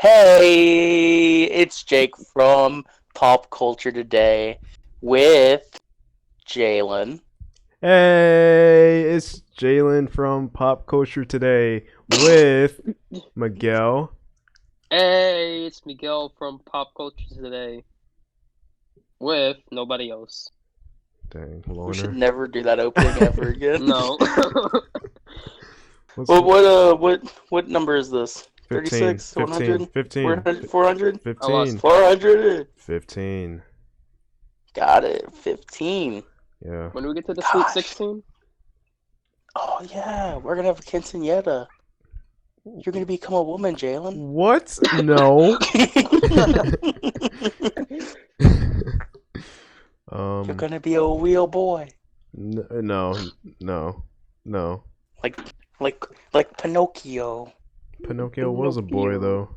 Hey, it's Jake from Pop Culture Today with Jalen. Hey, it's Jalen from Pop Culture Today with Miguel. Hey, it's Miguel from Pop Culture Today with nobody else. Dang, We should loner. never do that opening ever again. No. What's What number is this? 15, 36, 15, 100, 15, 400? I lost 15, 400. 15. Got it. 15. Yeah. When do we get to the Sweet Gosh. 16? Oh yeah, we're gonna have a quinceañera. You're gonna become a woman, Jalen. What? No. You're gonna be a real boy. No. Like like Pinocchio. Pinocchio was a boy though.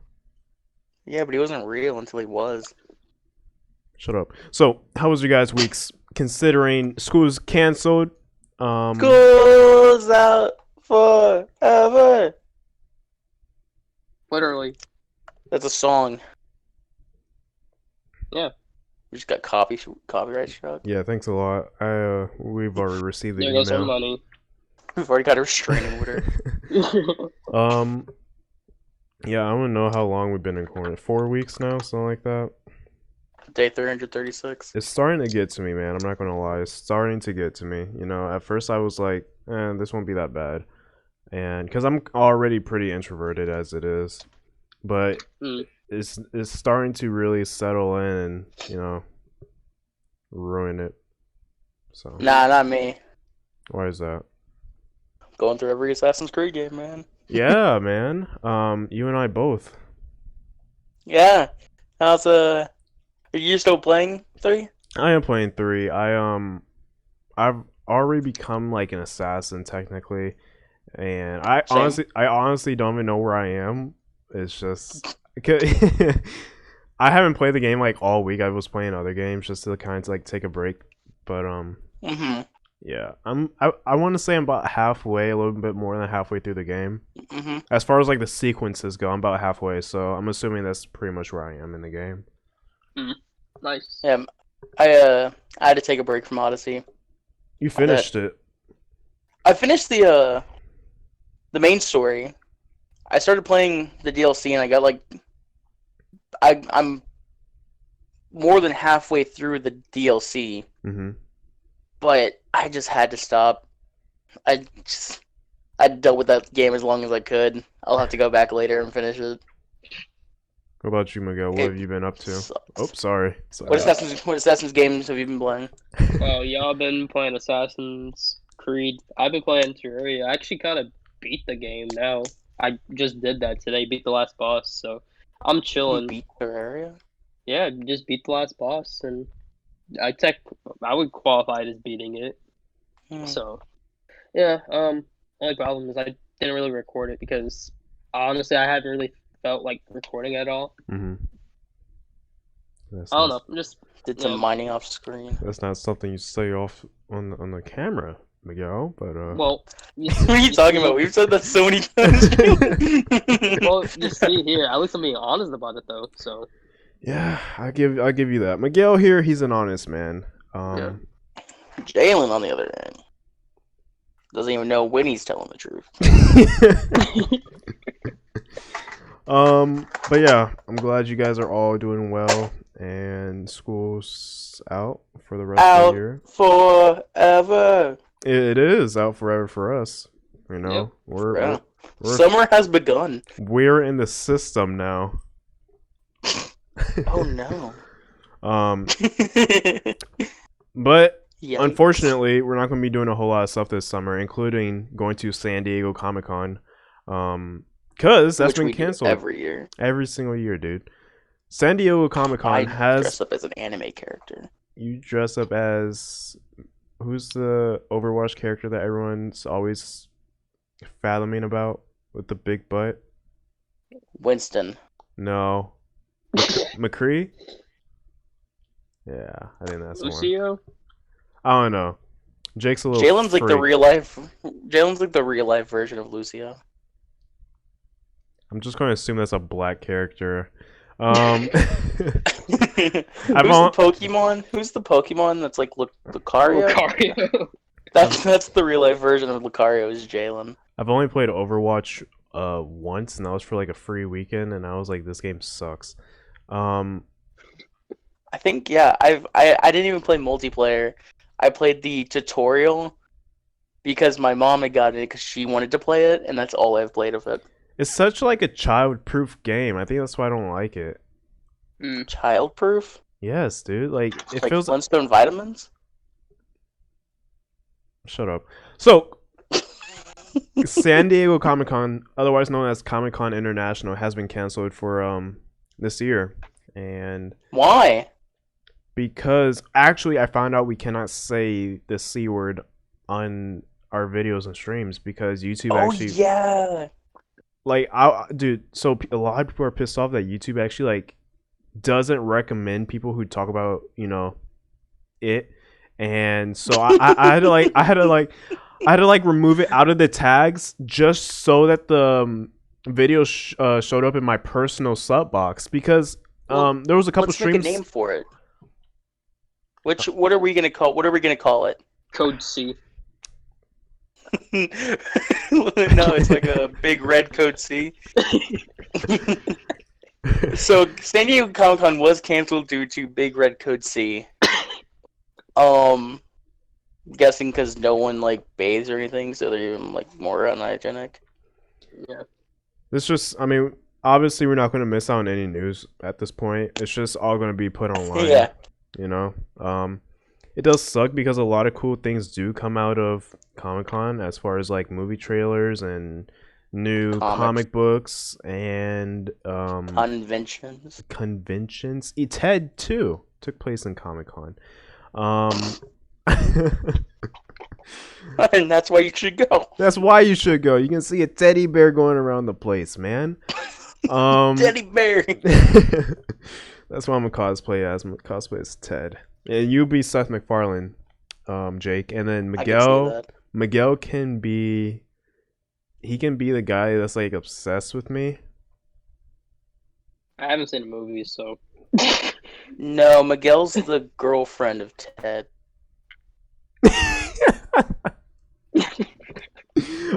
Yeah, but he wasn't real until he was. Shut up. So, how was your guys' weeks? Considering school's canceled. School's out forever. Literally. That's a song. Yeah. We just got copyright struck. Yeah, thanks a lot. We've already received the There goes our email. money. We've already got a restraining order. Yeah, I don't know how long we've been in quarantine. 4 weeks now, something like that. Day 336. It's starting to get to me, man. I'm not gonna lie. It's starting to get to me. You know, at first I was like, this won't be that bad. And because I'm already pretty introverted as it is. But it's starting to really settle in and, you know, ruin it. So Nah, not me. why is that? Going through every Assassin's Creed game, man. Yeah, man. You and I both. Yeah. How's Are you still playing 3? I am playing 3. I've already become like an assassin technically, and I Same. honestly don't even know where I am. It's just I haven't played the game like all week. I was playing other games just to kind of like take a break, but Mm-hmm. yeah, I want to say I'm about halfway, a little bit more than halfway through the game. Mm-hmm. As far as like the sequences go, I'm about halfway, so I'm assuming that's pretty much where I am in the game. Nice. Yeah. I had to take a break from Odyssey. You finished it. I finished the main story. I started playing the DLC and I got like I'm more than halfway through the DLC, Mm-hmm. but I just had to stop. I dealt with that game as long as I could. I'll have to go back later and finish it. What about you, Miguel? What have you been up to? Sucks. Oh, sorry. What Assassin's games have you been playing? Well, y'all been playing Assassin's Creed. I've been playing Terraria. I actually kind of beat the game now. I just did that today. Beat the last boss, so I'm You chilling. beat Terraria? Yeah, just beat the last boss, and I would qualify it as beating it. So, yeah. Only problem is I didn't really record it because honestly, I haven't really felt like recording at all. Mm-hmm. I don't know. I'm just Did some mining off screen. That's not something you say off on the camera, Miguel. But well. What are you talking about? We've said that so many times. Well, you see here. At least I'm being honest about it, though. So. yeah, I'll give you that. Miguel here, he's an honest man. Yeah. Jalen, on the other hand, doesn't even know when he's telling the truth. But yeah, I'm glad you guys are all doing well and school's out for the rest of the year. Forever. It is out forever for us. You know, Yep. we're Summer has begun. we're in the system now. Oh no. But Yikes. unfortunately, we're not going to be doing a whole lot of stuff this summer, including going to San Diego Comic-Con. Because that's been canceled every single year, dude. San Diego Comic-Con has dress up as an anime character. You dress up as who's the Overwatch character that everyone's always fathoming about with the big butt? Winston. No. McCree? Yeah, I think that's the one. Lucio? I don't know. Jake's a little Jalen's like the freak. real life. Jalen's like the real life version of Lucio. I'm just going to assume that's a black character. Who's I've the Pokemon? Who's the Pokemon that's like Lucario? Lucario. That's the real life version of Lucario is Jalen. I've only played Overwatch once, and that was for like a free weekend, and I was like, this game sucks. I think I didn't even play multiplayer. I played the tutorial because my mom had got it because she wanted to play it, and that's all I've played of it. It's such like a child-proof game. I think that's why I don't like it. Child-proof? Yes, dude. Like it Like feels. Flintstone vitamins? Shut up. So, San Diego Comic-Con, otherwise known as Comic-Con International, has been canceled for this year, and Why? because actually I found out we cannot say the C word on our videos and streams because YouTube actually Yeah. like dude, so a lot of people are pissed off that YouTube actually like doesn't recommend people who talk about, you know, it, and so I had to like I had to like remove it out of the tags just so that the video showed up in my personal sub box because there was a couple Let's streams. make a name for it. What are we gonna call it? Code C. No, it's like a big red code C. So San Diego Comic Con was canceled due to big red code C. Guessing because no one like bathes or anything, so they're even like more unhygienic. Yeah. It's just, I mean, obviously we're not going to miss out on any news at this point. It's just all going to be put online. Yeah. You know, it does suck because a lot of cool things do come out of Comic-Con as far as like movie trailers and new comic books and conventions. TED too took place in Comic-Con. And that's why you should go. That's why you should go. You can see a teddy bear going around the place, man. Teddy bear. That's what I'm gonna cosplay as. I'm gonna cosplay as Ted, and you be Seth MacFarlane, Jake, and then Miguel. Miguel can be. He can be the guy that's like obsessed with me. I haven't seen the movie, so. No, Miguel's the girlfriend of Ted.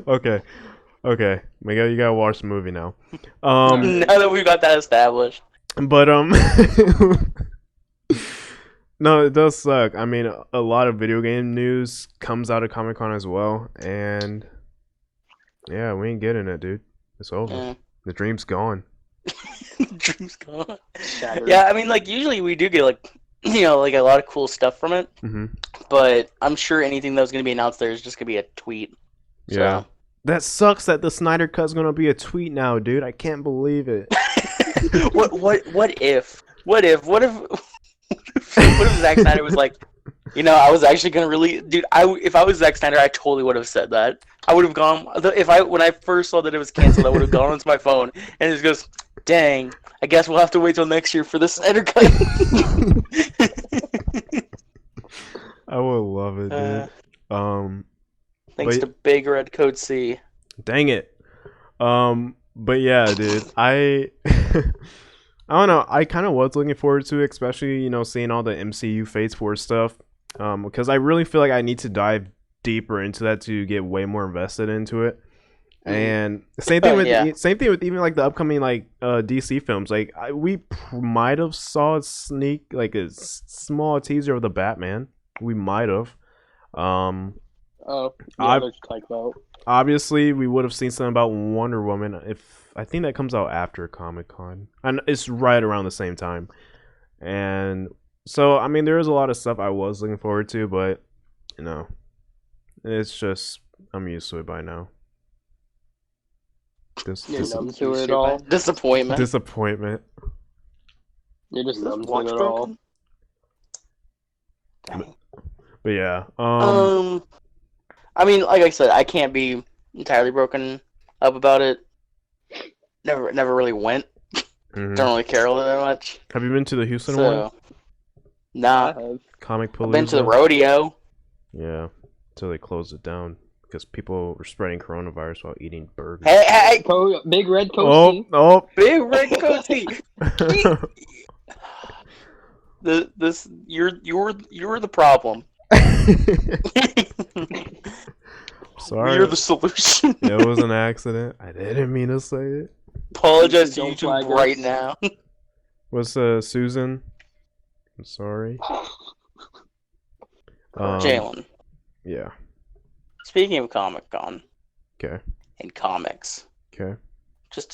Okay, Miguel, you gotta watch the movie now. Now that we got that established. But no, it does suck. I mean, a lot of video game news comes out of Comic-Con as well, and yeah, we ain't getting it, dude. It's over. Yeah. The dream's gone. Dream's gone. Yeah, I mean, like usually we do get like, you know, like a lot of cool stuff from it. Mm-hmm. But I'm sure anything that was going to be announced there is just going to be a tweet. So. Yeah. That sucks that the Snyder Cut's gonna be a tweet now, dude. I can't believe it. What if Zack Snyder was like, you know, I was actually gonna really, dude. If I was Zack Snyder, I totally would have said that. I would have gone when I first saw that it was canceled. I would have gone onto my phone and it just goes, dang. I guess we'll have to wait till next year for the Snyder Cut. I would love it, dude. Thanks to Big Red Code C. Dang it. But yeah, dude. I don't know. I kind of was looking forward to it, especially, you know, seeing all the MCU Phase 4 stuff. Because I really feel like I need to dive deeper into that to get way more invested into it. And same thing with even like the upcoming like DC films. Like we might have saw a sneak like a small teaser of the Batman. We might have. Oh, yeah, there's like about. Obviously, we would have seen something about Wonder Woman. If I think that comes out after Comic-Con, and it's right around the same time. And so, I mean, there is a lot of stuff I was looking forward to, but you know, it's just I'm used to it by now. You're numb to it all. Disappointment. You're just numb to it all. But yeah. I mean, like I said, I can't be entirely broken up about it. Never really went. Mm-hmm. Don't really care all that much. Have you been to the Houston one? Nah. Comic Palooza. I've been to the rodeo. Yeah, until they closed it down. because people were spreading coronavirus while eating burgers. Hey, Big Red Oh, Coastie. Big Red Coastie. You're the problem. Sorry. We're the solution. It was an accident. I didn't mean to say it. Apologize to Don't YouTube flag right us. now. What's Susan? I'm sorry. Jalen, Yeah. speaking of Comic Con Okay. and comics, Okay. just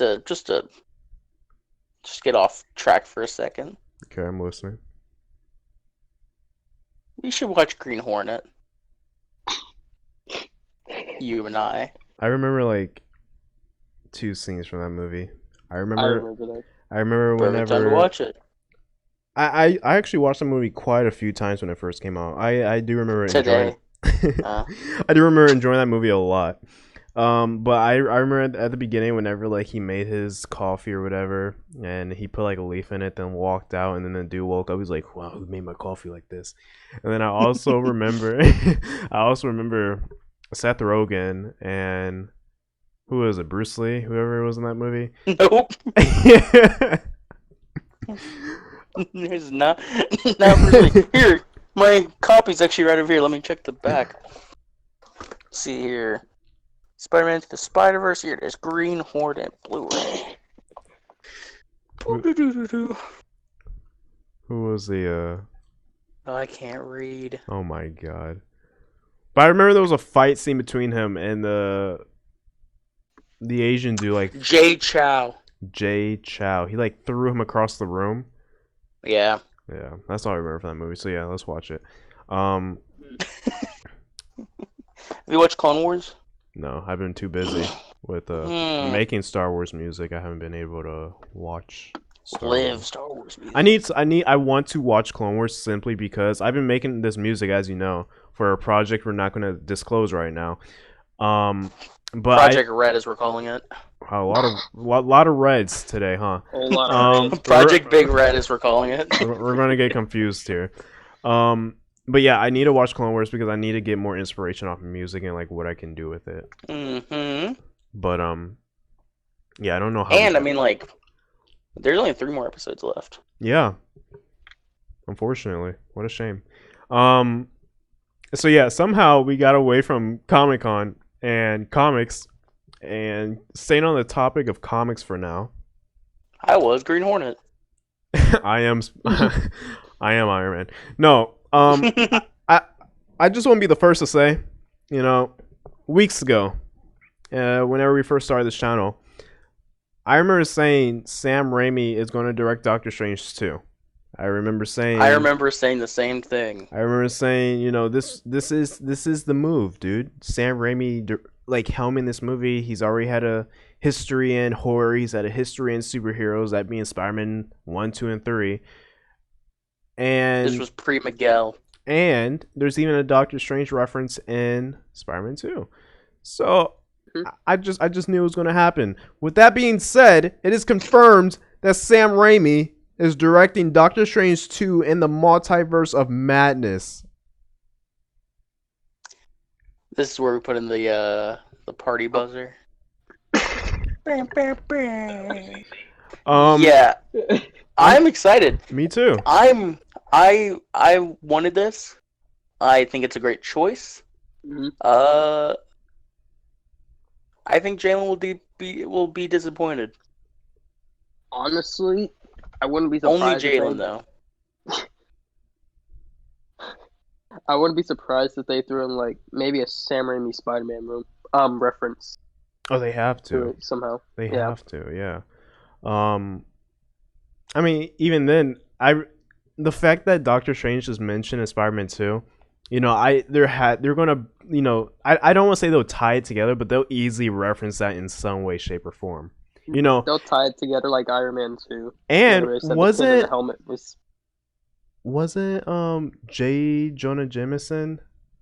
get off track for a second. Okay. I'm listening. We should watch Green Hornet. You and I. I remember like 2 scenes from that movie. I I remember. remember that. I remember Perfect time to whenever. watch it. I actually watched the movie quite a few times when it first came out. I do remember Today. enjoying. Uh. I do remember enjoying that movie a lot. But I remember at the beginning whenever like he made his coffee or whatever, and he put like a leaf in it, then walked out, and then the dude woke up. He's like, "Wow, who made my coffee like this?" And then I also remember, Seth Rogen and who was it, Bruce Lee, whoever was in that movie. Nope. There's not really. Here, my copy's actually right over here. Let me check the back. Let's see here. Spider-Man to the Spider-Verse. Here it is. Green Hornet Blu-ray. Who was the Oh, I can't read. Oh my god. But I remember there was a fight scene between him and the Asian dude, like Jay Chow. Jay Chow. He like threw him across the room. Yeah. Yeah, that's all I remember from that movie. So yeah, let's watch it. Have you watched Clone Wars? No, I've been too busy with making Star Wars music. I haven't been able to watch Star Wars music. I want to watch Clone Wars simply because I've been making this music, as you know, for a project we're not going to disclose right now. But Project Red, as we're calling it. A lot of reds today, huh? A lot of reds. Project Big Red, as we're calling it. We're gonna get confused here. But yeah, I need to watch Clone Wars because I need to get more inspiration off of music and like what I can do with it. Mm-hmm. But yeah, I don't know how. And I mean, like, there's only 3 more episodes left. Yeah. Unfortunately, what a shame. So yeah, somehow we got away from Comic-Con and comics, and staying on the topic of comics for now. I was Green Hornet. I am Iron Man. No, I just want to be the first to say, weeks ago, whenever we first started this channel, I remember saying Sam Raimi is going to direct Doctor Strange 2. I remember saying the same thing. I remember saying, this is the move, dude. Sam Raimi, like, helming this movie. He's already had a history in horror. He's had a history in superheroes, that being Spider-Man 1, 2, and 3. And this was pre-Miguel. And there's even a Doctor Strange reference in Spider-Man 2. So I just knew it was going to happen. With that being said, it is confirmed that Sam Raimi is directing Doctor Strange 2 in the Multiverse of Madness. This is where we put in the party buzzer. Yeah, I'm excited. Me too. I wanted this. I think it's a great choice. Mm-hmm. I think Jalen will be disappointed. Honestly, I wouldn't be surprised. Only Jalen, though. I wouldn't be surprised if they threw in like maybe a Sam Raimi Spider-Man reference. Oh, they have to somehow. They have to, yeah. I mean, even then, the fact that Doctor Strange is mentioned in Spider-Man 2, they're gonna, I don't want to say they'll tie it together, but they'll easily reference that in some way, shape, or form. They'll tie it together like Iron Man 2. And the helmet wasn't J. Jonah Jameson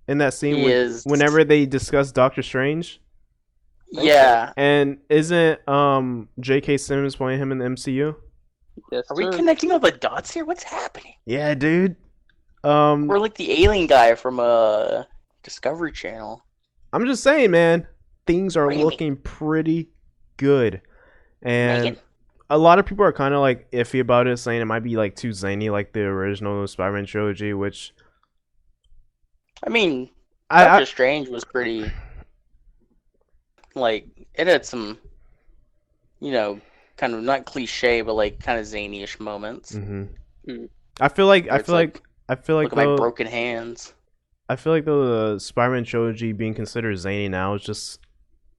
in that scene whenever they discuss Doctor Strange? Yeah. And isn't J.K. Simmons playing him in the MCU? Yes, Are we connecting all the dots here? What's happening? Yeah, dude. We're like the alien guy from Discovery Channel. I'm just saying, man, things are Raimi. looking pretty good. And Megan. a lot of people are kind of like iffy about it, saying it might be like too zany, like the original Spider-Man trilogy. Which I mean, I Doctor Strange was pretty. Like, it had some, kind of not cliche, but like kind of zany-ish moments. mm-hmm. I feel like Look at my though broken hands. I feel like though the Spider-Man trilogy being considered zany now is just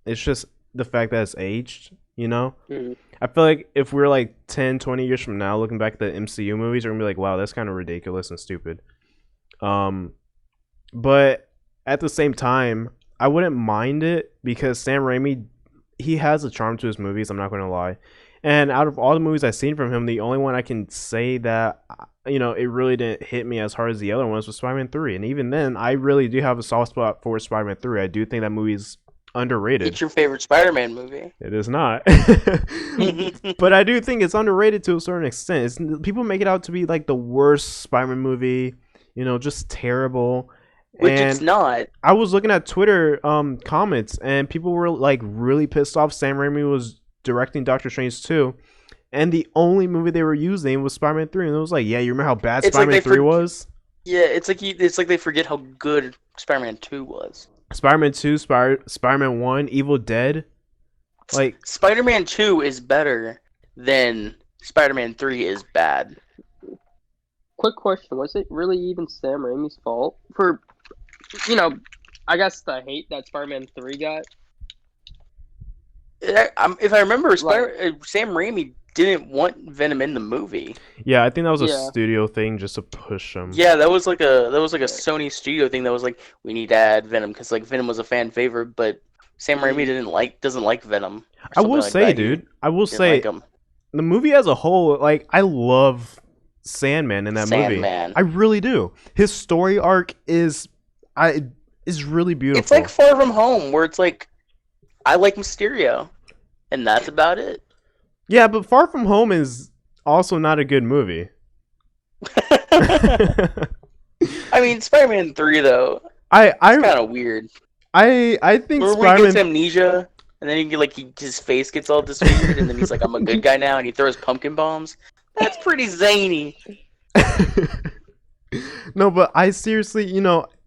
it's just the fact that it's aged. Mm. I feel like if we're like 10, 20 years from now looking back at the MCU movies, we're gonna be like, wow, that's kind of ridiculous and stupid. But at the same time, I wouldn't mind it because Sam Raimi, he has a charm to his movies. I'm not gonna lie. And out of all the movies I've seen from him, the only one I can say that it really didn't hit me as hard as the other ones was Spider-Man 3. And even then, I really do have a soft spot for Spider-Man 3. I do think that movie's underrated. It's your favorite Spider-Man movie. It is not. But I do think it's underrated to a certain extent. People make it out to be like the worst Spider-Man movie, just terrible. Which it's not. I was looking at Twitter comments, and people were like really pissed off Sam Raimi was directing Doctor Strange 2, and the only movie they were using was Spider-Man 3, and it was like, yeah, you remember how bad Spider-Man 3 was? Yeah, it's like they forget how good Spider-Man 2 was. Spider-Man 2, Spider-Man 1, Evil Dead. Like Spider-Man 2 is better than Spider-Man 3 is bad. Quick question: was it really even Sam Raimi's fault for, I guess the hate that Spider-Man 3 got? If I remember, Sam Raimi didn't want Venom in the movie. Yeah, I think that was a studio thing just to push him. Yeah, that was like a Sony studio thing that was like, we need to add Venom because like Venom was a fan favorite, but Sam Raimi doesn't like Venom. I will say, dude, the movie as a whole, like I love Sandman in that movie. I really do. His story arc is really beautiful. It's like Far From Home, where it's like, I like Mysterio, and that's about it. Yeah, but Far From Home is also not a good movie. I mean, Spider-Man 3 though. It's kind of weird. I think Spider-Man gets amnesia, and then his face gets all disfigured, and then he's like, "I'm a good guy now," and he throws pumpkin bombs. That's pretty zany. No, but I seriously,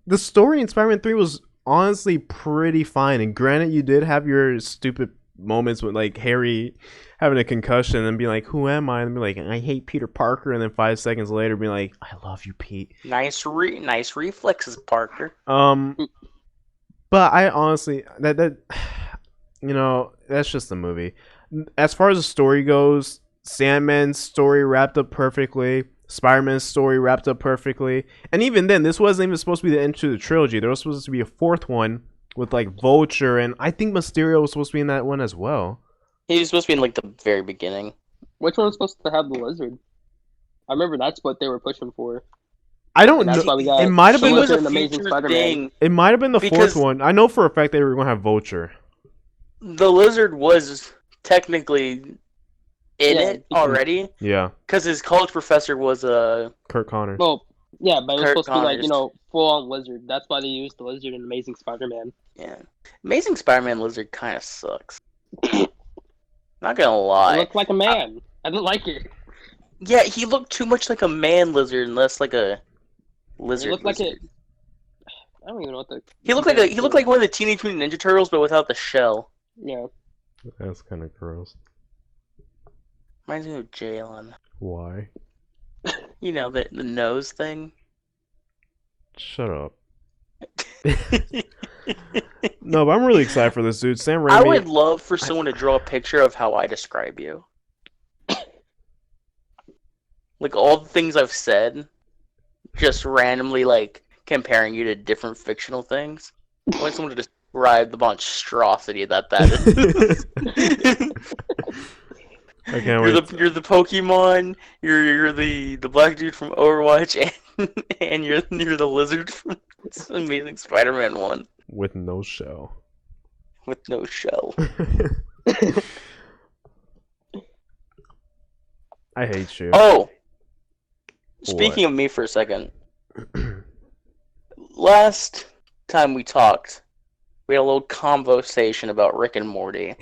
the story in Spider-Man 3 was honestly pretty fine. And granted, you did have your stupid moments with like Harry having a concussion and being like, "Who am I?" and be like, "I hate Peter Parker," and then 5 seconds later being like, "I love you, Pete." Nice reflexes, Parker. But I honestly that's just the movie. As far as the story goes, Sandman's story wrapped up perfectly. Spider-Man's story wrapped up perfectly. And even then, this wasn't even supposed to be the end to the trilogy. There was supposed to be a fourth one with like Vulture, and I think Mysterio was supposed to be in that one as well. He was supposed to be in like the very beginning. Which one was supposed to have the lizard? I remember that's what they were pushing for. I don't know. It might have been the Amazing Spider-Man. It might have been the fourth one. I know for a fact they were going to have Vulture. The lizard was technically in it already. Yeah. Because his college professor was Kurt Connors. Well, yeah, but it was supposed to be like, full-on lizard. That's why they used the lizard in Amazing Spider-Man. Yeah. Amazing Spider-Man lizard kind of sucks. Not gonna lie. He looked like a man. I didn't like it. Yeah, he looked too much like a man lizard and less like a lizard. He looked like I don't even know what the. He looked like one of the Teenage Mutant Ninja Turtles, but without the shell. Yeah. That's kind of gross. Reminds me of Jalen. Why? You know, the nose thing. Shut up. No, but I'm really excited for this, dude. Sam Raimi. I would love for someone to draw a picture of how I describe you. Like all the things I've said, just randomly like comparing you to different fictional things. I want someone to describe the monstrosity that is. I can't wait. You're the Pokemon. You're the black dude from Overwatch, and you're the lizard from Amazing Spider-Man 1 with no shell. With no shell. I hate you. Oh, speaking of me for a second. Last time we talked, We had a little conversation about Rick and Morty.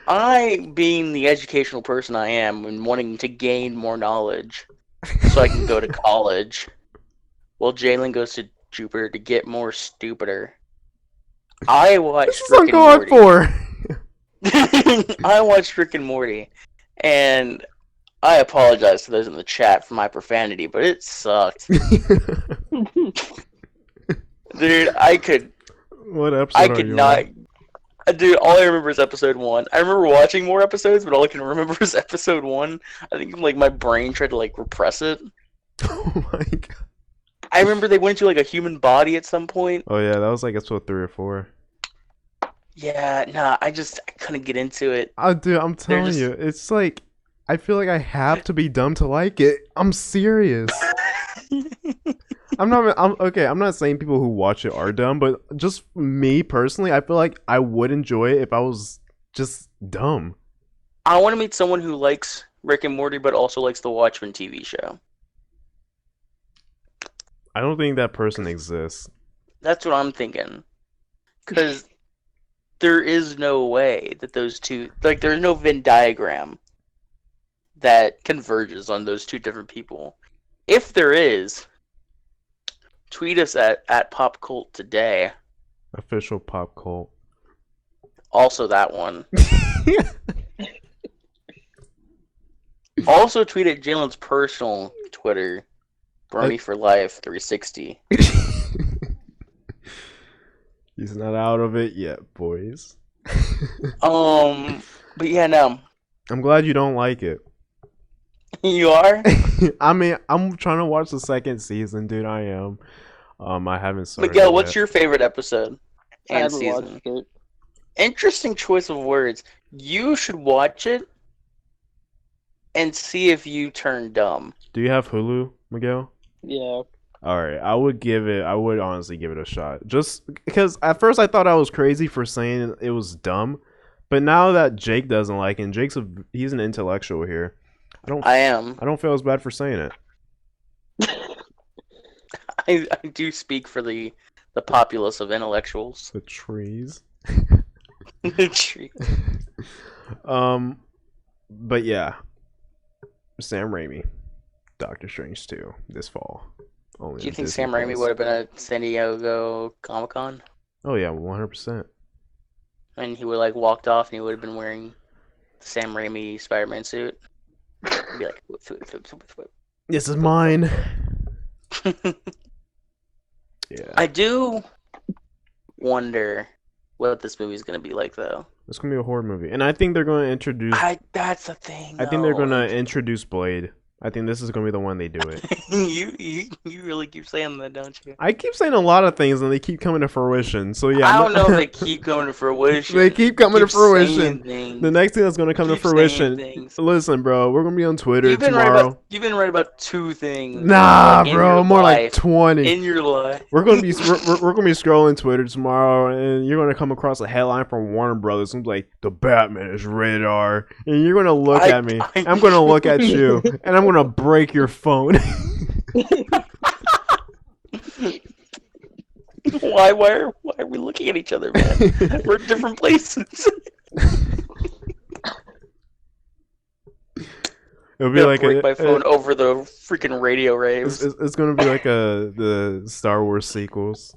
I, being the educational person I am and wanting to gain more knowledge so I can go to college, while Jalen goes to Jupiter to get more stupider. I watched This is Rick and uncalled Morty. for. I watched Rick and Morty, and I apologize to those in the chat for my profanity, but it sucked. Dude, What episode I are could you not. on? Dude, all I remember is episode 1. I remember watching more episodes, but all I can remember is episode 1. I think like my brain tried to like repress it. Oh my god. I remember they went into like a human body at some point. Oh yeah, that was like episode 3 or 4. Yeah, nah, I couldn't get into it. Oh, dude, I'm telling just- you, it's like I feel like I have to be dumb to like it. I'm serious. I'm not saying people who watch it are dumb, but just me personally, I feel like I would enjoy it if I was just dumb. I want to meet someone who likes Rick and Morty, but also likes the Watchmen TV show. I don't think that person exists. That's what I'm thinking. Because there is no way that those two, like, there's no Venn diagram that converges on those two different people. If there is, tweet us at Pop Cult Today. Official pop cult. Also that one. Also tweet at Jalen's personal Twitter, Bernie for Life 360. He's not out of it yet, boys. But yeah, no. I'm glad you don't like it. You are? I mean, I'm trying to watch the second season, dude. I am. I haven't started. Miguel, what's yet. your favorite episode I and haven't season? watched it. Interesting choice of words. You should watch it and see if you turn dumb. Do you have Hulu, Miguel? Yeah. All right, I would honestly give it a shot. Just because at first I thought I was crazy for saying it was dumb, but now that Jake doesn't like it, and he's an intellectual here. I am. I don't feel as bad for saying it. I do speak for the populace of intellectuals. The trees. The tree. But yeah, Sam Raimi, Doctor Strange 2 this fall. Only Do you on think Disney Sam Raimi Plus. would have been at San Diego Comic-Con? Oh yeah, 100%. And he would like walked off and he would have been wearing the Sam Raimi Spider-Man suit? He'd be like, whip. This is mine. Yeah. I do wonder what this movie is going to be like, though. It's gonna be a horror movie, and I think they're gonna introduce. That's the thing. I think they're though. gonna introduce Blade. I think this is gonna be the one they do it. you really keep saying that, don't you? I keep saying a lot of things, and they keep coming to fruition. So yeah, I don't know if they keep coming to fruition. They keep coming to fruition. saying things. The next thing that's gonna come to Keep saying fruition. things. Listen, bro, we're gonna be on Twitter You've been tomorrow. You've been right about 2 things. Nah, like, in bro, your more like life. 20. In your life. We're gonna be scrolling Twitter tomorrow, and you're gonna come across a headline from Warner Brothers. It's like the Batman is rated R, and you're gonna look at me. I'm gonna look at you, and I'm gonna break your phone. Why are we looking at each other, man? We're in different places. It'll be like break my phone over the freaking radio waves. It's gonna be like the Star Wars sequels.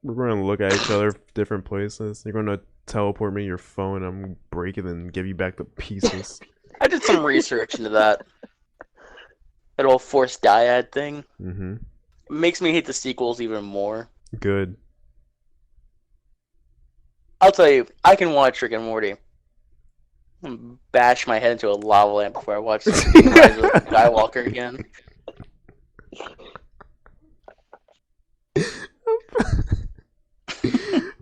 We're gonna look at each other different places. You're gonna teleport me your phone. I'm gonna break it and give you back the pieces. I did some research into that. That whole forced dyad thing. Mm-hmm. It makes me hate the sequels even more. Good. I'll tell you, I can watch Rick and Morty. And bash my head into a lava lamp before I watch the Rise of Skywalker again.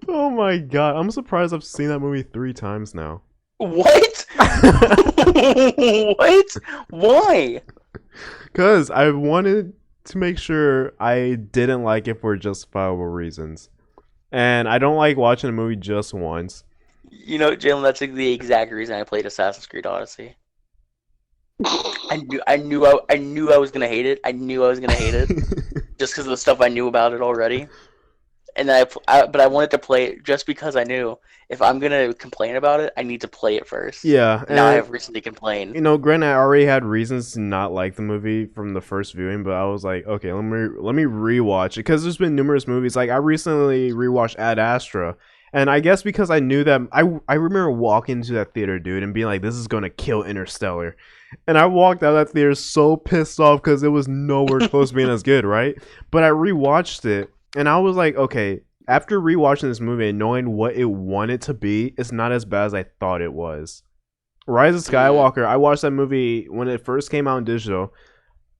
Oh my god, I'm surprised I've seen that movie 3 times now. What? What? Why? Because I wanted to make sure I didn't like it for justifiable reasons. And I don't like watching a movie just once. You know, Jalen, that's the exact reason I played Assassin's Creed Odyssey. I knew I was gonna hate it. I knew I was gonna hate it just because of the stuff I knew about it already. and but I wanted to play it just because I knew if I'm gonna complain about it, I need to play it first. Yeah, And now I and have reason to complain. you know, granted, I already had reasons to not like the movie from the first viewing, but I was like, okay, let me rewatch it because there's been numerous movies. Like I recently rewatched Ad Astra, and I guess because I knew that I remember walking into that theater, dude, and being like, this is gonna kill Interstellar, and I walked out of that theater so pissed off because it was nowhere close to being as good, right? But I rewatched it, and I was like, okay. After rewatching this movie and knowing what it wanted to be, it's not as bad as I thought it was. Rise of Skywalker. I watched that movie when it first came out in digital,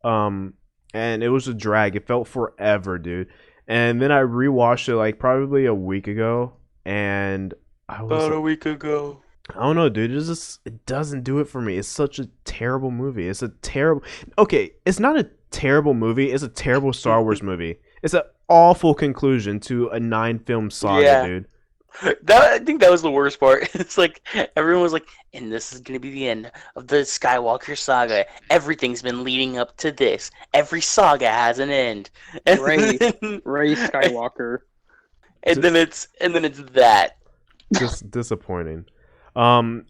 um, and it was a drag. It felt forever, dude. And then I rewatched it like probably a week ago, and I was About a like, week ago. I don't know, dude. It doesn't do it for me. It's such a terrible movie. It's a terrible. Okay, it's not a terrible movie. It's a terrible Star Wars movie. It's an awful conclusion to a 9-film saga, Yeah. dude. I think that was the worst part. It's like everyone was like, and this is gonna be the end of the Skywalker saga. Everything's been leading up to this. Every saga has an end. And Ray then, Skywalker. and then it's that. Just disappointing. I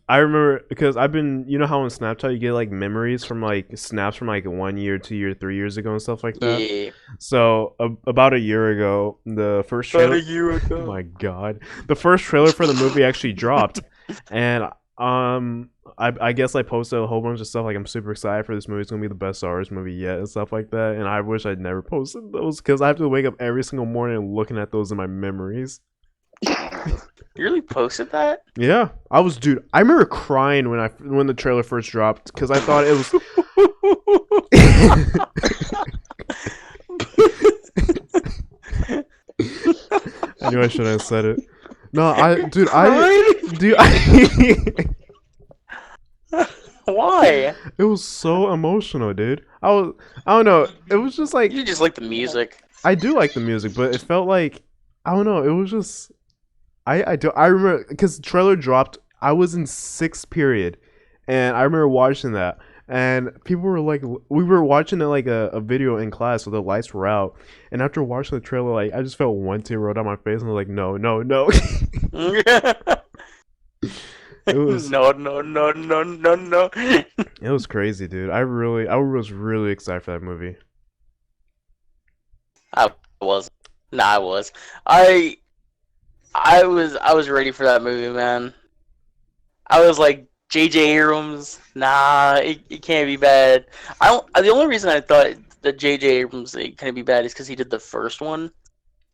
remember because I've been, you know how on Snapchat you get like memories from like snaps from like 1 year, 2 year, 3 years ago and stuff like that. Yeah. So about a year ago, the first About trailer. a year ago. Oh my god, the first trailer for the movie actually dropped, and I guess I posted a whole bunch of stuff like I'm super excited for this movie. It's gonna be the best Star Wars movie yet and stuff like that. And I wish I'd never posted those because I have to wake up every single morning and looking at those in my memories. You really posted that? Yeah, dude. I remember crying when the trailer first dropped because I thought it was. I knew I shouldn't have said it. No, Why? It was so emotional, dude. I don't know. It was just like You just like the music. I do like the music, but it felt like I don't know. It was just I remember because the trailer dropped. I was in sixth period, and I remember watching that. And people were like, we were watching it like a video in class, so the lights were out. And after watching the trailer, like I just felt one tear roll down my face, and I was like, no, no, no. It was no. it was crazy, dude. I was really excited for that movie. I was. Nah, I was. I was ready for that movie, man. I was like, J.J. Abrams, nah, it can't be bad. I don't. The only reason I thought that J.J. Abrams it couldn't be bad is because he did the first one,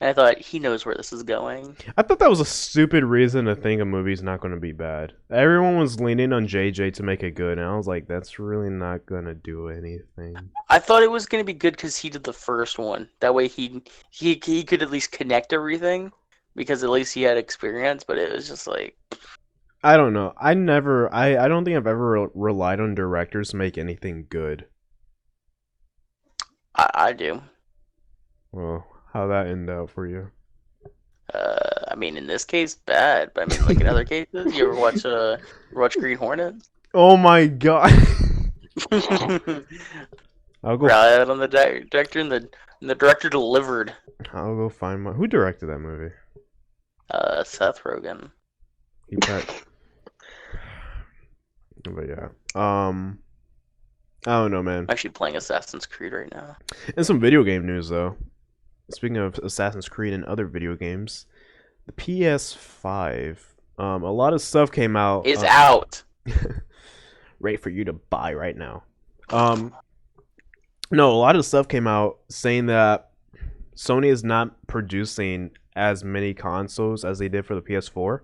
and I thought he knows where this is going. I thought that was a stupid reason to think a movie's not going to be bad. Everyone was leaning on JJ to make it good, and I was like, that's really not going to do anything. I thought it was gonna be good because he did the first one. That way he could at least connect everything because at least he had experience. But it was just like. I don't know. I don't think I've ever relied on directors to make anything good. I do. Well, how'd that end out for you? I mean, in this case, bad. But I mean, like in other cases, you ever watch Green Hornet? Oh my god! I'll go. Rally out on the director, and the director delivered. I'll go find my. Who directed that movie? Seth Rogen. He bet. But yeah. I don't know, man. I'm actually playing Assassin's Creed right now. And some video game news, though. Speaking of Assassin's Creed and other video games, the PS5. A lot of stuff came out. Is out. Ready for you to buy right now. No, a lot of stuff came out saying that Sony is not producing as many consoles as they did for the PS4.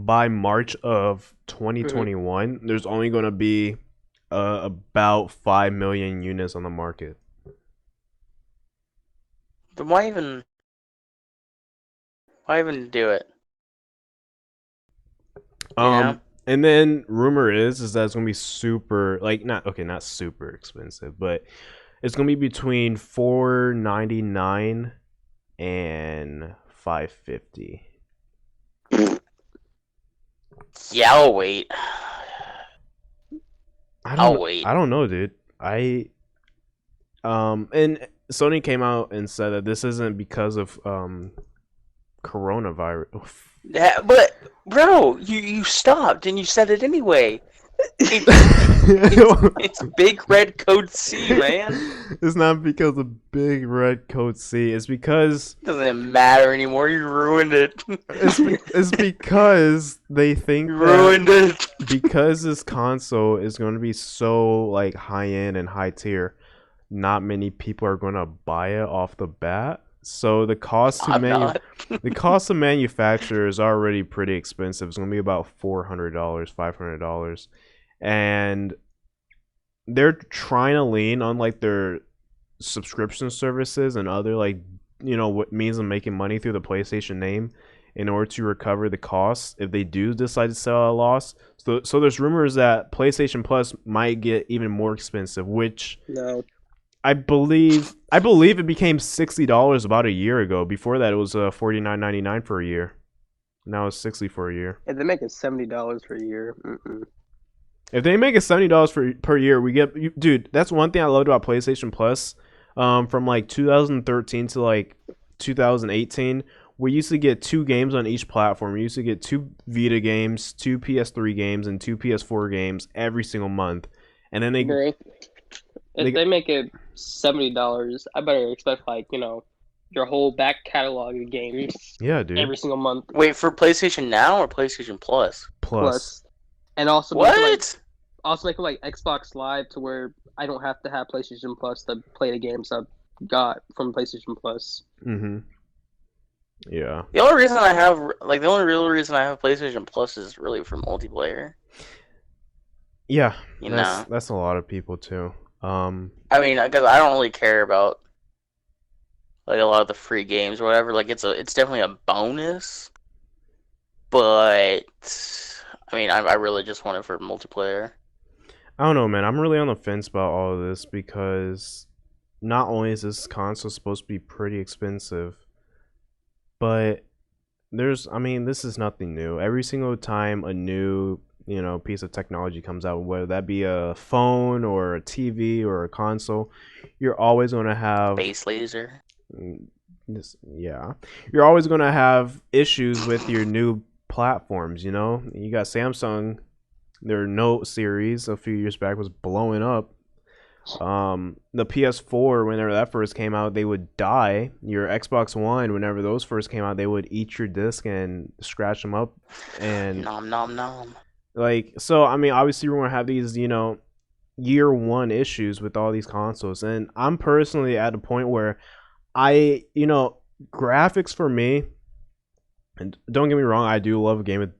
By March of 2021, there's only going to be about 5 million units on the market. Then why even do it? Yeah. And then rumor is that it's gonna be super not super expensive, but it's gonna be between $499 and $550. Yeah, I'll wait. I'll wait. I don't know, dude. And Sony came out and said that this isn't because of coronavirus. Yeah, but bro, you stopped and you said it anyway. It's it's Big Red Code C, man. It's not because of Big Red Code C. It's because Doesn't matter anymore. You ruined it. it's because they think You that ruined it. because this console is going to be so like high end and high tier, not many people are going to buy it off the bat. So the cost to I'm not. the cost of manufacture is already pretty expensive. It's going to be about $400, $500, and they're trying to lean on like their subscription services and other like what means of making money through the PlayStation name in order to recover the costs if they do decide to sell at a loss. So there's rumors that PlayStation Plus might get even more expensive, which No. I believe it became $60 about a year ago. Before that, it was $49.99 for a year. Now it's $60 for a year. If they make it $70 for a year, If they make it $70 per year, we get dude. That's one thing I loved about PlayStation Plus. From like 2013 to like 2018, we used to get 2 games on each platform. We used to get 2 Vita games, 2 PS3 games, and 2 PS4 games every single month. And then bro. If they make it $70, I better expect like your whole back catalog of games yeah, dude. every single month. Wait, for PlayStation Now or PlayStation Plus? Plus. And also What? make it like Xbox Live to where I don't have to have PlayStation Plus to play the games I've got from PlayStation Plus. Mm-hmm. Yeah. The only reason I have, the only real reason I have PlayStation Plus is really for multiplayer. Yeah. You know? That's a lot of people too. I mean, because I don't really care about like a lot of the free games or whatever. Like it's definitely a bonus, but I mean, I really just want it for multiplayer. I don't know, man. I'm really on the fence about all of this because not only is this console supposed to be pretty expensive, but this is nothing new. Every single time a new, piece of technology comes out, whether that be a phone or a TV or a console, you're always going to have Base laser. You're always going to have issues with your new platforms, You got Samsung. Their Note series a few years back was blowing up. The PS4, whenever that first came out, they would die. Your Xbox One, whenever those first came out, they would eat your disc and scratch them up. And nom nom nom. So obviously we're gonna have these, year one issues with all these consoles. And I'm personally at a point where graphics for me, and don't get me wrong, I do love a game with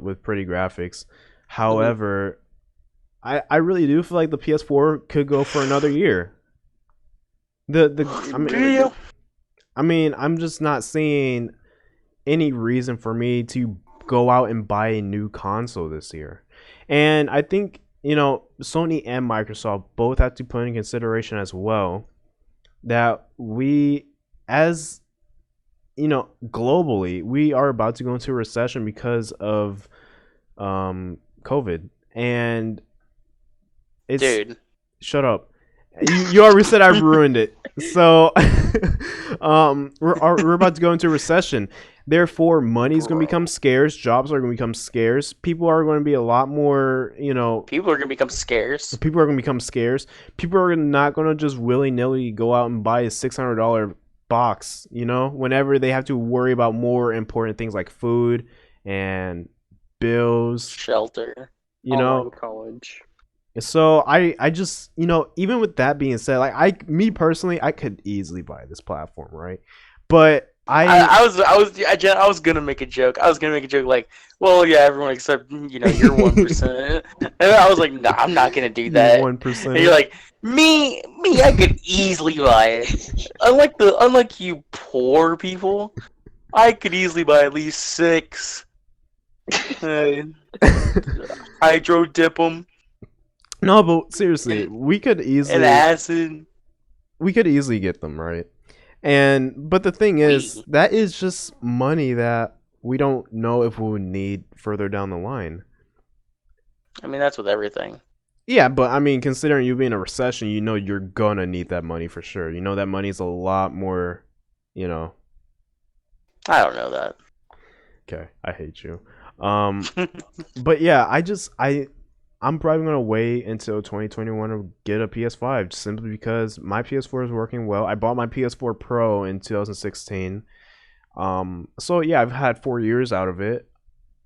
with pretty graphics. However, I really do feel like the PS4 could go for another year. I'm just not seeing any reason for me to go out and buy a new console this year. And I think, Sony and Microsoft both have to put in consideration as well that we, as globally, we are about to go into a recession because of COVID, and Dude, shut up. You already said I ruined it. So, we're about to go into a recession. Therefore, money's going to become scarce. Jobs are going to become scarce. People are going to be a lot more, people are going to become scarce. People are going to become scarce. People are not going to just willy nilly go out and buy a $600 box. Whenever they have to worry about more important things like food and bills, shelter, online college. So I just even with that being said, like me personally, I could easily buy this platform, right? But I was gonna make a joke. I was gonna make a joke like, well, yeah, everyone except you're 1%. And I was like, no, I'm not gonna do that. 1%. And you're like, me, I could easily buy it. Unlike you poor people, I could easily buy at least 6. Hydro dip them. No, but seriously, we could easily get them, right? But the thing is, that is just money that we don't know if we would need further down the line. I mean, that's with everything. Yeah, but considering you being in a recession, you're gonna need that money for sure. That money is a lot more, I don't know that. Okay, I hate you. But yeah, I'm probably gonna wait until 2021 to get a PS5 simply because my PS4 is working well. I bought my PS4 Pro in 2016. So yeah, I've had 4 years out of it,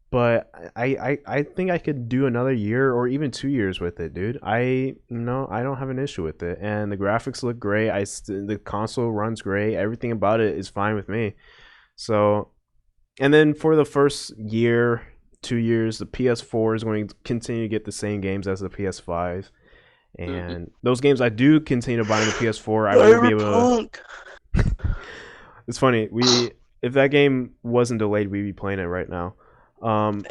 but I think I could do another year or even 2 years with it, dude. I don't have an issue with it, and the graphics look great. The console runs great. Everything about it is fine with me. So, and then for the first year, 2 years, the PS4 is going to continue to get the same games as the PS5. And those games I do continue to buy on the PS4, I will be able to. Cyberpunk. It's funny. If that game wasn't delayed, we'd be playing it right now.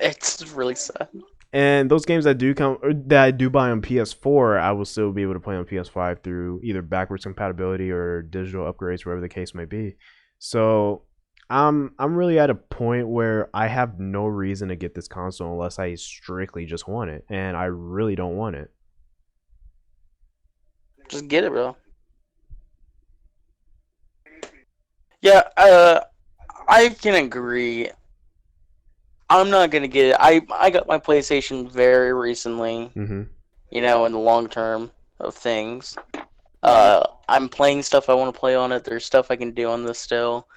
It's really sad. And those games that do come or that I do buy on PS4, I will still be able to play on PS5 through either backwards compatibility or digital upgrades, whatever the case may be. So I'm really at a point where I have no reason to get this console unless I strictly just want it, and I really don't want it. Just get it, bro. Yeah, I can agree. I'm not gonna get it. I got my PlayStation very recently. Mm-hmm. In the long term of things. I'm playing stuff I want to play on it. There's stuff I can do on this still.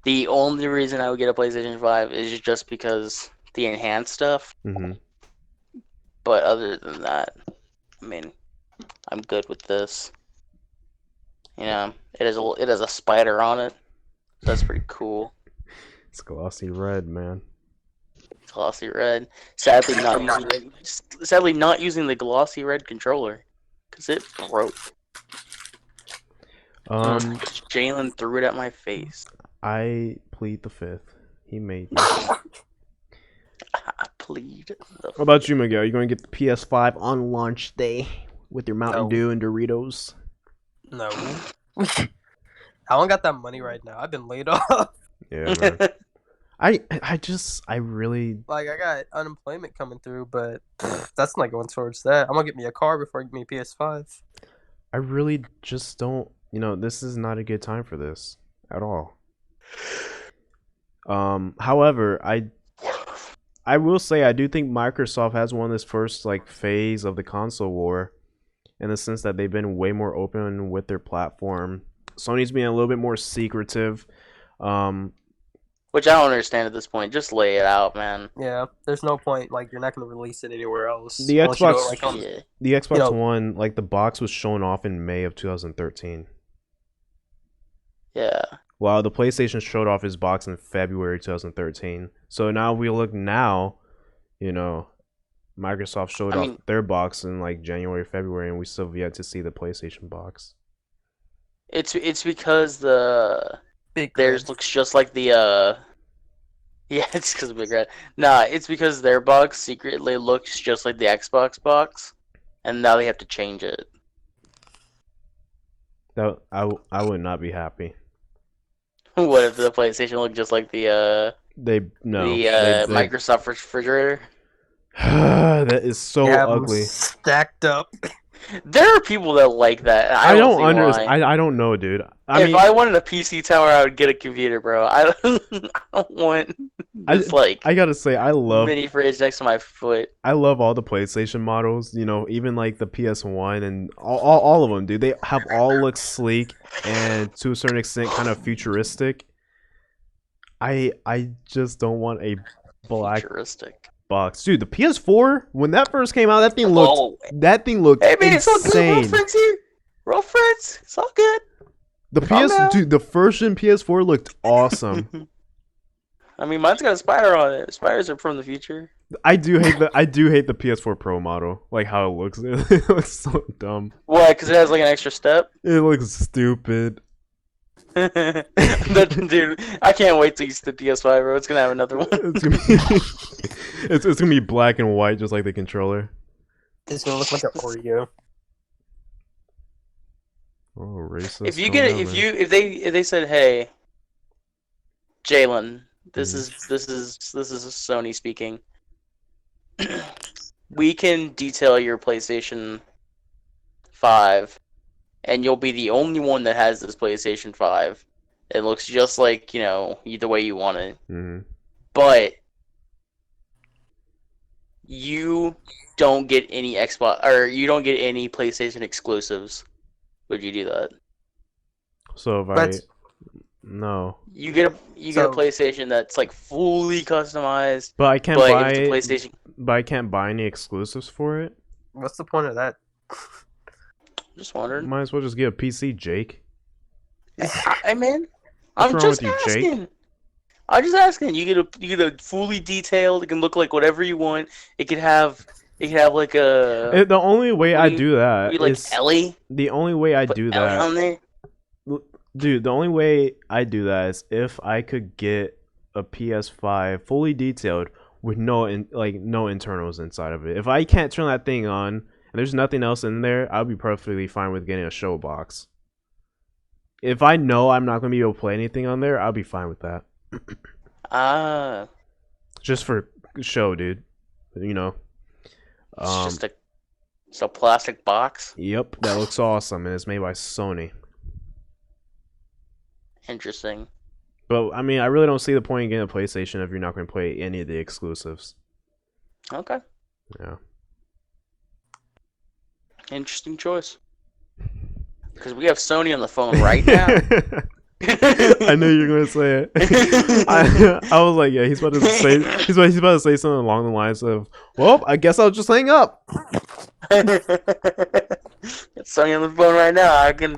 The only reason I would get a PlayStation 5 is just because the enhanced stuff. Mm-hmm. But other than that, I mean, I'm good with this. It has a spider on it. So that's pretty cool. It's glossy red, man. Glossy red. Sadly, not using the glossy red controller because it broke. Jalen threw it at my face. I plead the fifth. He made me. I plead. What about you, Miguel? You going to get the PS5 on launch day with your Mountain Dew and Doritos? No. I don't got that money right now. I've been laid off. Yeah, man. I really I got unemployment coming through, but that's not going towards that. I'm gonna get me a car before I get me a PS5. I really just don't. This is not a good time for this at all. However, I will say I do think Microsoft has won this first phase of the console war, in the sense that they've been way more open with their platform. Sony's being a little bit more secretive. Which I don't understand at this point. Just lay it out, man. Yeah, there's no point. You're not gonna release it anywhere else. The Xbox, Yeah. the Xbox One, the box was shown off in May of 2013. Yeah. While the PlayStation showed off his box in February 2013. So now we look now, Microsoft showed off their box in January, February, and we still have yet to see the PlayStation box. It's because the theirs looks just like the yeah, it's because of Big Red. Nah, it's because their box secretly looks just like the Xbox box, and now they have to change it. That I would not be happy. What if the PlayStation looked just like the Microsoft refrigerator? That is so ugly. Stacked up. There are people that like that. I don't understand. I don't know, dude. If I wanted a PC tower, I would get a computer, bro. I don't want this I gotta say, I love mini fridge next to my foot. I love all the PlayStation models. Even the PS1 and all of them, dude. They have all look sleek and to a certain extent kind of futuristic. I just don't want a black Futuristic box, dude. The PS4 when that first came out, that thing looked Hey man, it's all good, insane. real friends here. Real friends, it's all good. The first gen PS4 looked awesome. I mean, mine's got a spider on it. Spiders are from the future. I do hate the PS4 Pro model, how it looks. It looks so dumb. Why? Because it has an extra step. It looks stupid. Dude, I can't wait to use the PS5, bro. It's gonna have another one. It's gonna be black and white, just like the controller. It's gonna look like an Oreo. Oh, racist! If they said, "Hey, Jalen, this is Sony speaking. We can detail your PlayStation 5, and you'll be the only one that has this PlayStation 5, It looks just like, the way you want it. Mm-hmm. But you don't get any Xbox, or you don't get any PlayStation exclusives. Would you do that? So if But no, You get a So- PlayStation that's like fully customized, but I can't but buy if it. it's a PlayStation, But I can't buy any exclusives for it. what's the point of that? just wondering. Might as well just get a PC, Jake. I mean, What's I'm wrong just with you, Jake? asking. I'm just asking. You get a fully detailed. It can look like whatever you want. It could have like a The only way I do that like is Ellie. the only way I Put do Ellie that. on there. Dude, the only way I do that is if I could get a PS5 fully detailed with no internals inside of it. If I can't turn that thing on and there's nothing else in there, I'll be perfectly fine with getting a show box. If I know I'm not gonna be able to play anything on there, I'll be fine with that. Ah, Just for show, dude. You know. it's just a plastic box. Yep, that looks awesome, and it's made by Sony. Interesting. But I mean, I really don't see the point in getting a PlayStation if you're not going to play any of the exclusives. Okay. Yeah. Interesting choice. Because we have Sony on the phone right now. I knew you were going to say it. I was like, yeah, he's about to say something along the lines of, "Well, I guess I'll just hang up." It's Sony on the phone right now. I can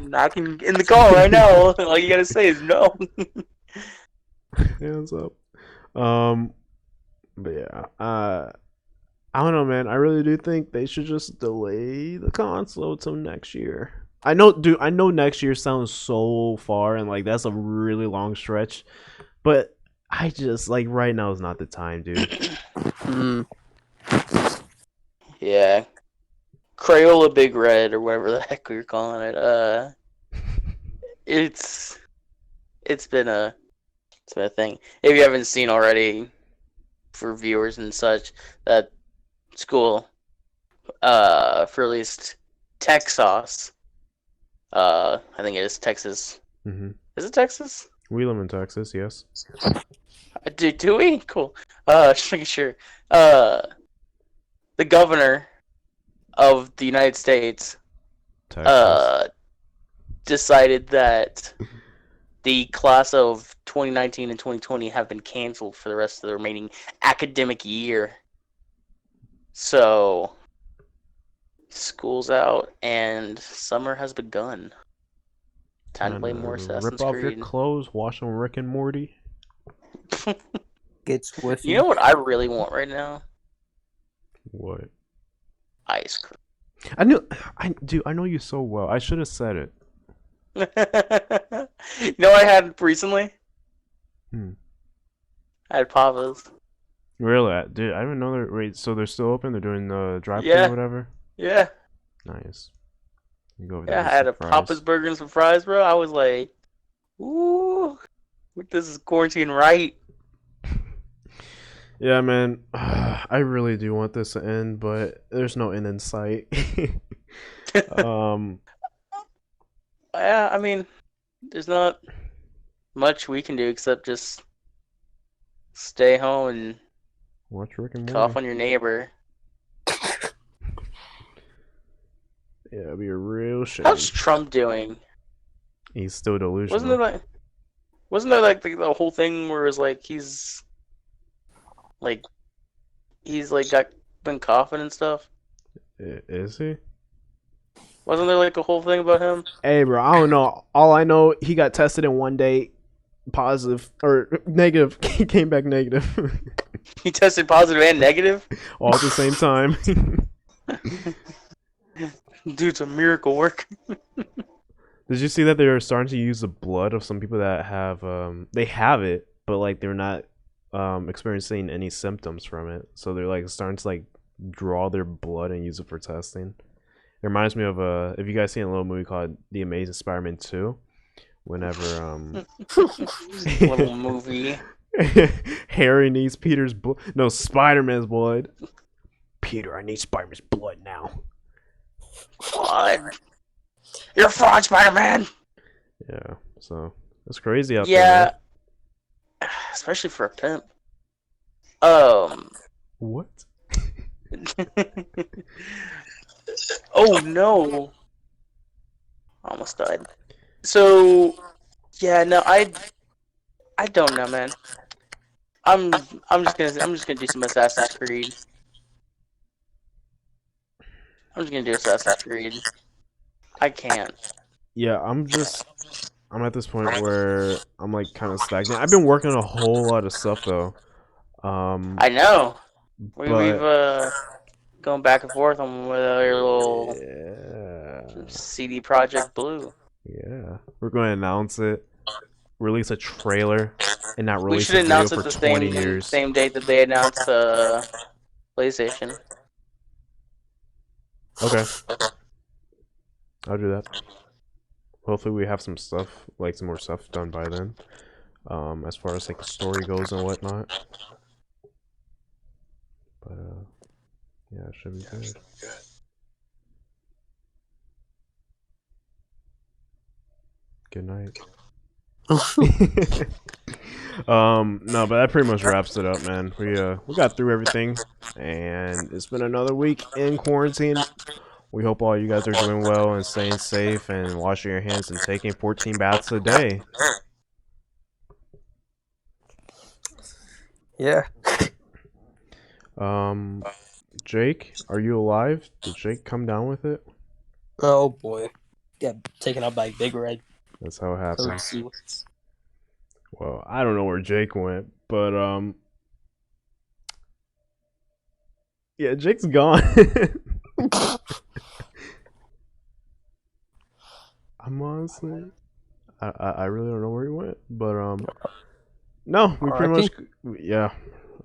in the call right now. All you gotta say is no. Yeah, what's up? But yeah, I don't know, man. I really do think they should just delay the console till next year. I know, dude. I know next year sounds so far, and like that's a really long stretch. But I just like right now is not the time, dude. Yeah. Crayola Big Red or whatever the heck we were calling it. It's been a thing. If you haven't seen already, for viewers and such, that school released Texas. I think it is Texas. Mm-hmm. Is it Texas? We live in Texas, yes. Do we? Cool. Just making sure. The governor of the United States Texas. decided that the class of 2019 and 2020 have been canceled for the rest of the remaining academic year. So, school's out and summer has begun. Time to play more Assassin's Rip off your Creed. clothes, watch some Rick and Morty. Get Swift. You know what I really want right now? What? Ice cream. I know you so well. I should have said it. You know what I had recently? Hmm. I had Papa's. Really, dude? I didn't know they're wait. So they're still open? They're doing the drive-thru Yeah. or whatever. Yeah. Nice. You go over there. Yeah, I get had some a fries. Papa's burger and some fries, bro. I was like, ooh, this is quarantine right. Yeah, man. I really do want this to end, but there's no end in sight. Yeah, I mean, there's not much we can do except just stay home and Watch Rick and cough Morty. on your neighbor. Yeah, it'd be a real shame. How's Trump doing? He's still delusional. Wasn't there like the whole thing where it was like he's got been coughing and stuff? Is he? Wasn't there like a whole thing about him? Hey, bro, I don't know. All I know, he got tested in one day, positive or negative. He came back negative, He tested positive and negative? all at the same time. Dude's a miracle work. Did you see that they're starting to use the blood of some people that have they have it, but like they're not experiencing any symptoms from it. So they're like starting to like draw their blood and use it for testing. It reminds me of if you guys seen a little movie called The Amazing Spider-Man 2, whenever Little movie. Harry needs Peter's blood. No, Spider-Man's blood. Peter, I need Spider-Man's blood now. What? You're fraud, Spider-Man! Yeah, so It's crazy out Yeah, there. especially for a pimp. Um. What? Oh no! I almost died. So yeah, no, I don't know, man. I'm just gonna do some Assassin's Creed. I'm just gonna do Assassin's Creed. I can't. Yeah, I'm at this point where I'm like kind of stagnant. I've been working on a whole lot of stuff though. I know. We've But going back and forth on with our little yeah, CD Project Blue. yeah, we're going to announce it, release a trailer, and not We release should a video announce it for the 20 years. same date that they announced PlayStation. Okay, I'll do that. Hopefully, we have some stuff, like some more stuff done by then. As far as like the story goes and whatnot. But yeah, it should be good. Good night. No, but that pretty much wraps it up, man. We got through everything, and it's been another week in quarantine. We hope all you guys are doing well and staying safe and washing your hands and taking 14 baths a day. Yeah. Jake, are you alive? Did Jake come down with it? Oh boy. Got taken out by Big Red. That's how it So happened. let's see. Well, I don't know where Jake went, but yeah, Jake's gone. I'm honestly, I really don't know where he went, but no, we pretty much, yeah,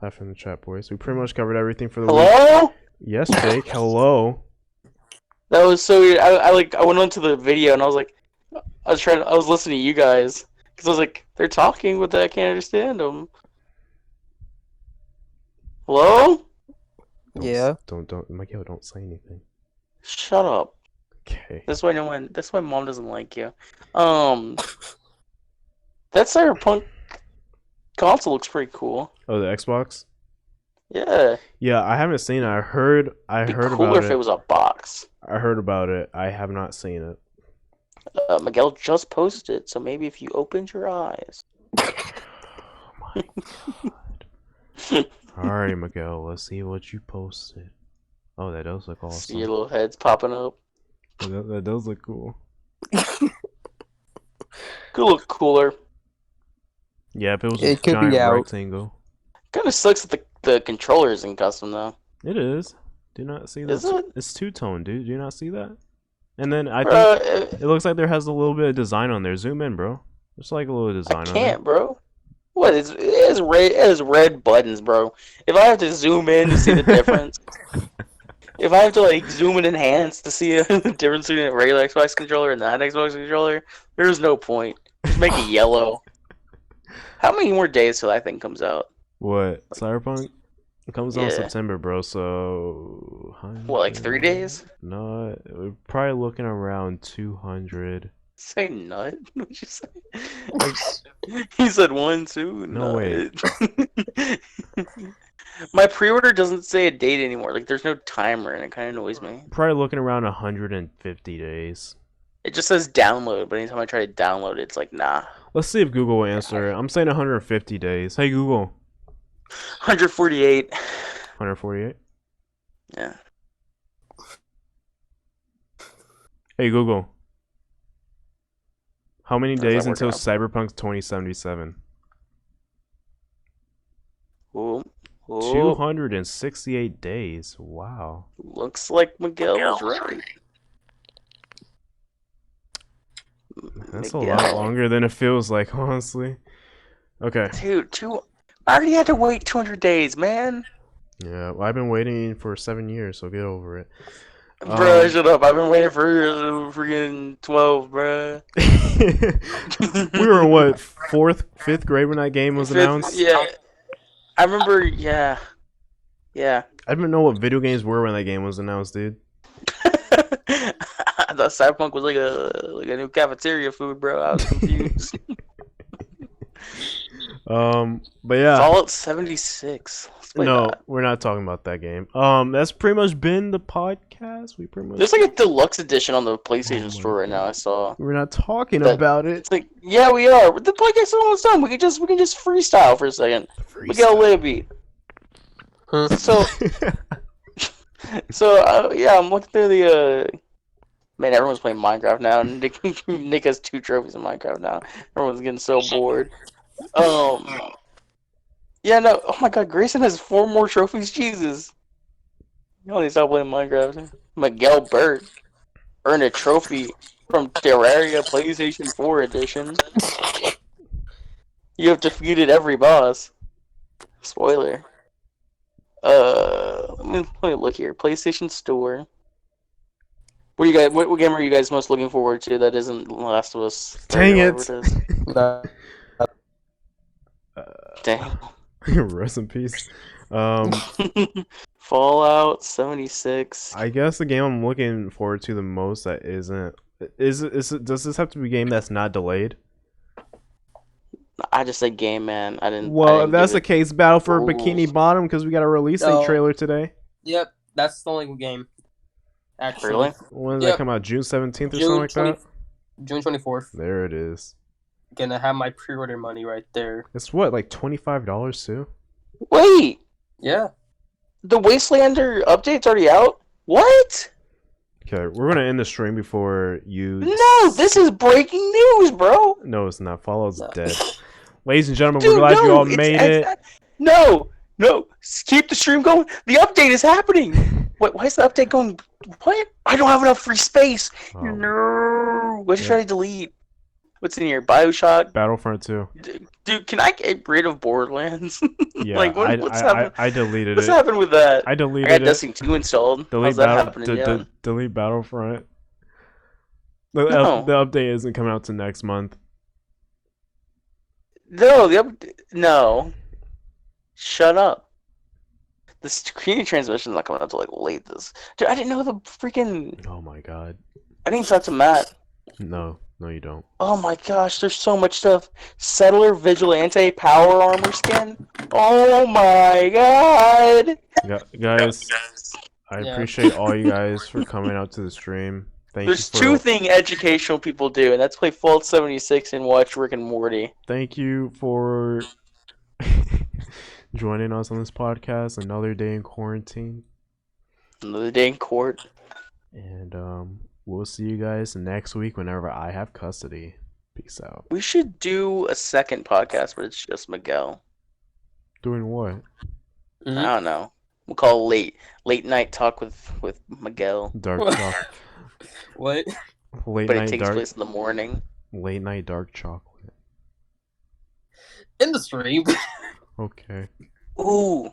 F in the chat, boys. We pretty much covered everything for the week. Hello? Yes, Jake. Hello. That was so weird. I went onto the video and I was like, I was listening to you guys because I was like, they're talking, but I can't understand them. Hello? Yeah. Don't, Miguel, don't say anything. Shut up. Okay. That's why mom doesn't like you. That Cyberpunk console looks pretty cool. Oh, the Xbox? Yeah. Yeah, I haven't seen it. I heard It'd be about cooler it. if it was a box. I heard about it. I have not seen it. Miguel just posted it, so maybe if you opened your eyes. Oh my god. Alright, Miguel, let's see what you posted. Oh, that does look awesome. See your little heads popping up. That does look cool. Could look cooler. Yeah, if it was It a could be giant out. rectangle. Kind of sucks that the controller isn't custom though. It is. Do you not see that? Is it? It's two-tone, dude. Do you not see that? And then I Bruh, think it looks like there has a little bit of design on there. Zoom in, bro. There's like a little I design on there. can't, bro. What is it? Is red? It has red buttons, bro. If I have to zoom in to see the difference, if I have to like zoom and enhance to see the difference between a regular Xbox controller and that Xbox controller, there's no point. Just make it yellow. How many more days till that thing comes out? What? Cyberpunk? It comes out in Yeah. September, bro, so... What, like 3 days? No, we're probably looking around 200. Say nut? What'd you say? He said 1, 2. No, wait. My pre-order doesn't say a date anymore. Like, there's no timer, and it kind of annoys me. Probably looking around 150 days. It just says download, but anytime I try to download it, it's like, nah. Let's see if Google will answer. I'm saying 150 days. Hey, Google. 148. 148? Yeah. Hey, Google. How many How's that days working until out? Cyberpunk 2077? Ooh. Ooh. 268 days. Wow. Looks like Miguel was right. That's a Miguel. lot longer than it feels like, honestly. Okay. Dude, I already had to wait 200 days, man. Yeah, well, I've been waiting for 7 years, so get over it. Bruh, shut up. I've been waiting for freaking 12, bruh. We were in what, 4th, 5th grade when that game was announced? Yeah. I remember, yeah. Yeah. I didn't know what video games were when that game was announced, dude. I thought Cyberpunk was like a new cafeteria food, bro. I was confused. But yeah. Fallout 76. Let's play No, that. we're not talking about that game. That's pretty much been the podcast. We pretty much. There's like a deluxe edition on the PlayStation Oh my Store right now. I saw. We're not talking That- about it. It's like, yeah, we are. The podcast is almost done. We can just freestyle for a second. Miguel Libby. Huh. So yeah, I'm looking through the Man, everyone's playing Minecraft now. Nick has 2 trophies in Minecraft now. Everyone's getting so bored. Yeah, no. Oh my God, Grayson has 4 more trophies. Jesus. You only stop playing Minecraft. Miguel Burt earned a trophy from Terraria PlayStation 4 edition. You have defeated every boss. Spoiler. Let me look here. PlayStation Store. What game are you guys most looking forward to that isn't Last of Us? Dang it! Is? Dang. Rest in peace. Fallout 76. I guess the game I'm looking forward to the most that isn't does this have to be a game that's not delayed? I just said game, man. I didn't. Well, if give that's the it case, Battle for rules. Bikini Bottom, because we got a release date No. trailer today. Yep, that's the only game. Actually, Really? When does Yep. that come out? June 17th or June something like 20 that? June 24th. There it is. Gonna have my pre-order money right there. It's what, like $25 too? Wait, Yeah. the Wastelander update's already out? What? Okay, we're gonna end the stream before you. No, this is breaking news, bro. No, it's not. Fallout's No. dead. Ladies and gentlemen, Dude, we're glad you no, all made it. No, keep the stream going. The update is happening. Wait, why is the update going? What? I don't have enough free space. No. What should Yeah. I delete? What's in here? BioShock. Battlefront 2. Dude, can I get rid of Borderlands? Yeah, Like, what's happening? I deleted What's it. happened with that? I I deleted got it. Destiny 2 installed. How's that happening? Yeah. Delete Battlefront. The No. update isn't coming out till next month. No, no. Shut up. The screen transmission is not coming out till like late this. Dude, I didn't know the freaking. Oh my god. I didn't talk to Matt. No, you don't. Oh my gosh, there's so much stuff. Settler Vigilante Power Armor Skin. Oh my god. Guys, I Yeah. appreciate all you guys for coming out to the stream. There's 2 things educational people do, and that's play Fallout 76 and watch Rick and Morty. Thank you for joining us on this podcast. Another day in quarantine. Another day in court. And we'll see you guys next week whenever I have custody. Peace out. We should do a second podcast, but it's just Miguel. Doing what? Mhm. I don't know. We'll call it late night talk with Miguel, Dark chocolate. What? Late but it night takes dark. place in the morning. Late night dark chocolate. In the stream. Okay. Ooh,